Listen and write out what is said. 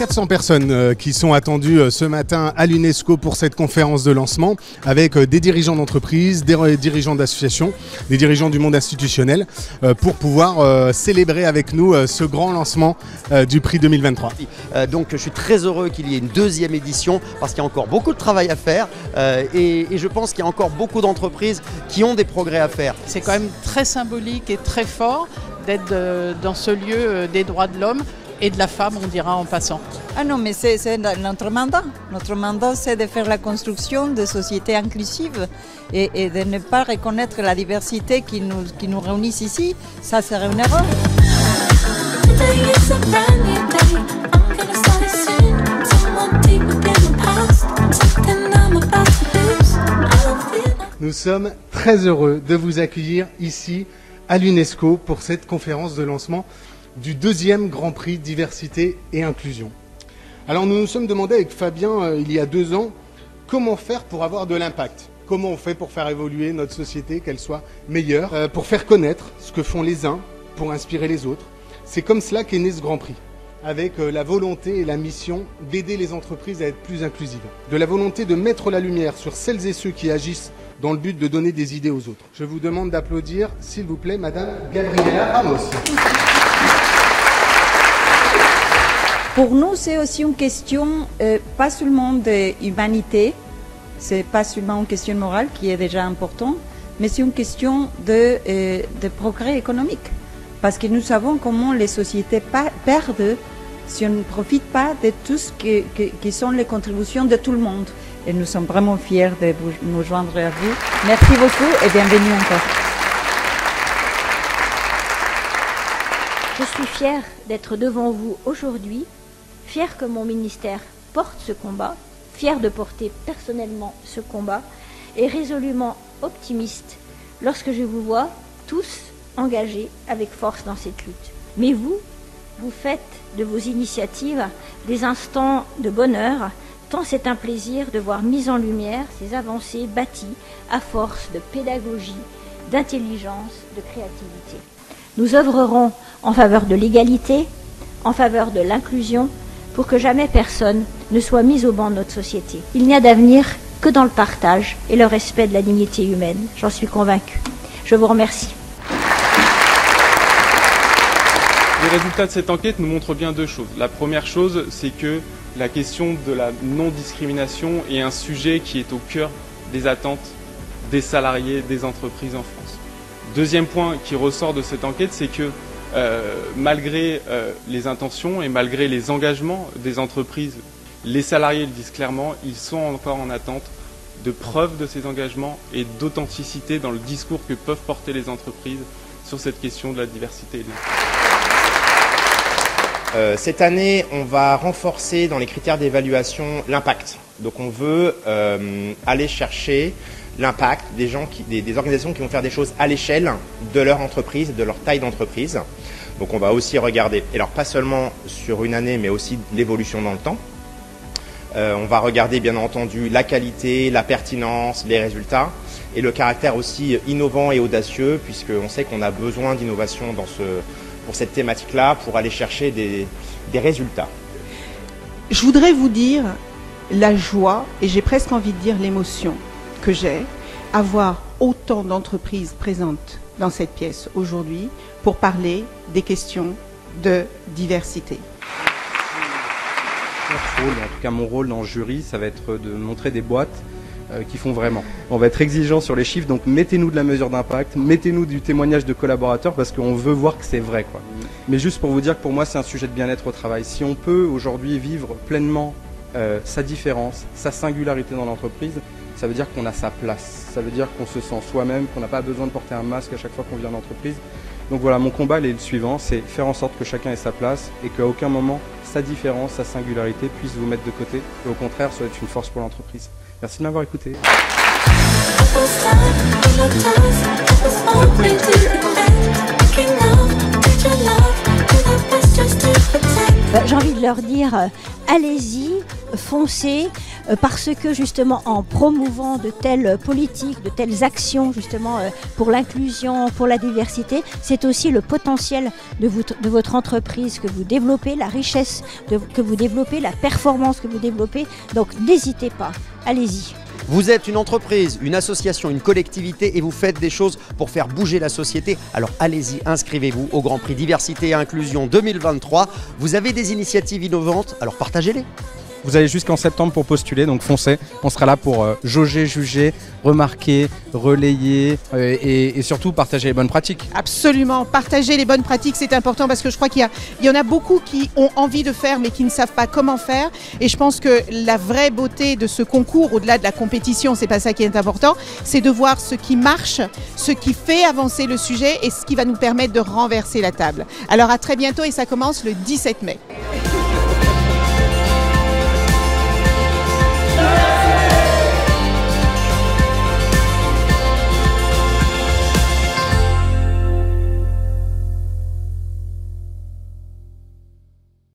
400 personnes qui sont attendues ce matin à l'UNESCO pour cette conférence de lancement avec des dirigeants d'entreprises, des dirigeants d'associations, des dirigeants du monde institutionnel pour pouvoir célébrer avec nous ce grand lancement du prix 2023. Donc je suis très heureux qu'il y ait une deuxième édition parce qu'il y a encore beaucoup de travail à faire et je pense qu'il y a encore beaucoup d'entreprises qui ont des progrès à faire. C'est quand même très symbolique et très fort d'être dans ce lieu des droits de l'homme et de la femme, on dira en passant. Ah non, mais c'est notre mandat. Notre mandat, c'est de faire la construction de sociétés inclusives et de ne pas reconnaître la diversité qui nous réunissent ici. Ça serait une erreur. Nous sommes très heureux de vous accueillir ici à l'UNESCO pour cette conférence de lancement du deuxième Grand Prix Diversité et Inclusion. Alors nous nous sommes demandé avec Fabien il y a 2 ans comment faire pour avoir de l'impact. Comment on fait pour faire évoluer notre société, qu'elle soit meilleure, pour faire connaître ce que font les uns, pour inspirer les autres. C'est comme cela qu'est né ce Grand Prix, avec la volonté et la mission d'aider les entreprises à être plus inclusives, de la volonté de mettre la lumière sur celles et ceux qui agissent dans le but de donner des idées aux autres. Je vous demande d'applaudir, s'il vous plaît, Madame Gabriela Ramos. Pour nous, c'est aussi une question pas seulement d'humanité, c'est pas seulement une question morale qui est déjà importante, mais c'est une question de progrès économique. Parce que nous savons comment les sociétés perdent si on ne profite pas de tout ce qui sont les contributions de tout le monde. Et nous sommes vraiment fiers de nous joindre à vous. Merci beaucoup et bienvenue encore. Je suis fière d'être devant vous aujourd'hui, fière que mon ministère porte ce combat, fière de porter personnellement ce combat et résolument optimiste lorsque je vous vois tous engagés avec force dans cette lutte. Mais vous faites de vos initiatives des instants de bonheur, tant c'est un plaisir de voir mise en lumière ces avancées bâties à force de pédagogie, d'intelligence, de créativité. Nous œuvrerons en faveur de l'égalité, en faveur de l'inclusion, pour que jamais personne ne soit mis au banc de notre société. Il n'y a d'avenir que dans le partage et le respect de la dignité humaine. J'en suis convaincue. Je vous remercie. Les résultats de cette enquête nous montrent bien 2 choses. La première chose, c'est que la question de la non-discrimination est un sujet qui est au cœur des attentes des salariés des entreprises en France. Deuxième point qui ressort de cette enquête, c'est que malgré les intentions et malgré les engagements des entreprises, les salariés le disent clairement, ils sont encore en attente de preuves de ces engagements et d'authenticité dans le discours que peuvent porter les entreprises sur cette question de la diversité et de l'inclusion. Cette année, on va renforcer dans les critères d'évaluation l'impact. Donc on veut aller chercher l'impact des organisations qui vont faire des choses à l'échelle de leur entreprise, de leur taille d'entreprise. Donc on va aussi regarder, et alors pas seulement sur une année, mais aussi l'évolution dans le temps. On va regarder bien entendu la qualité, la pertinence, les résultats et le caractère aussi innovant et audacieux, puisqu'on sait qu'on a besoin d'innovation pour cette thématique-là, pour aller chercher des résultats. Je voudrais vous dire la joie, et j'ai presque envie de dire l'émotion que j'ai, à voir autant d'entreprises présentes dans cette pièce aujourd'hui pour parler des questions de diversité. En tout cas, mon rôle dans le jury, ça va être de montrer des boîtes qui font vraiment. On va être exigeant sur les chiffres, donc mettez-nous de la mesure d'impact, mettez-nous du témoignage de collaborateurs parce qu'on veut voir que c'est vrai, quoi. Mais juste pour vous dire que pour moi, c'est un sujet de bien-être au travail. Si on peut aujourd'hui vivre pleinement sa différence, sa singularité dans l'entreprise, ça veut dire qu'on a sa place. Ça veut dire qu'on se sent soi-même, qu'on n'a pas besoin de porter un masque à chaque fois qu'on vient en entreprise. Donc voilà, mon combat, il est le suivant, c'est faire en sorte que chacun ait sa place et qu'à aucun moment, sa différence, sa singularité puisse vous mettre de côté. Et au contraire, ça va être une force pour l'entreprise. Merci de m'avoir écouté. J'ai envie de leur dire, allez-y, foncez, parce que justement en promouvant de telles politiques, de telles actions justement pour l'inclusion, pour la diversité, c'est aussi le potentiel de votre entreprise que vous développez, la richesse que vous développez, la performance que vous développez. Donc n'hésitez pas, allez-y. Vous êtes une entreprise, une association, une collectivité et vous faites des choses pour faire bouger la société. Alors allez-y, inscrivez-vous au Grand Prix Diversité et Inclusion 2023. Vous avez des initiatives innovantes, alors partagez-les. Vous avez jusqu'en septembre pour postuler, donc foncez. On sera là pour jauger, juger, remarquer, relayer et surtout partager les bonnes pratiques. Absolument, partager les bonnes pratiques, c'est important parce que je crois qu'il y en a beaucoup qui ont envie de faire mais qui ne savent pas comment faire. Et je pense que la vraie beauté de ce concours, au-delà de la compétition, c'est pas ça qui est important, c'est de voir ce qui marche, ce qui fait avancer le sujet et ce qui va nous permettre de renverser la table. Alors à très bientôt et ça commence le 17 mai.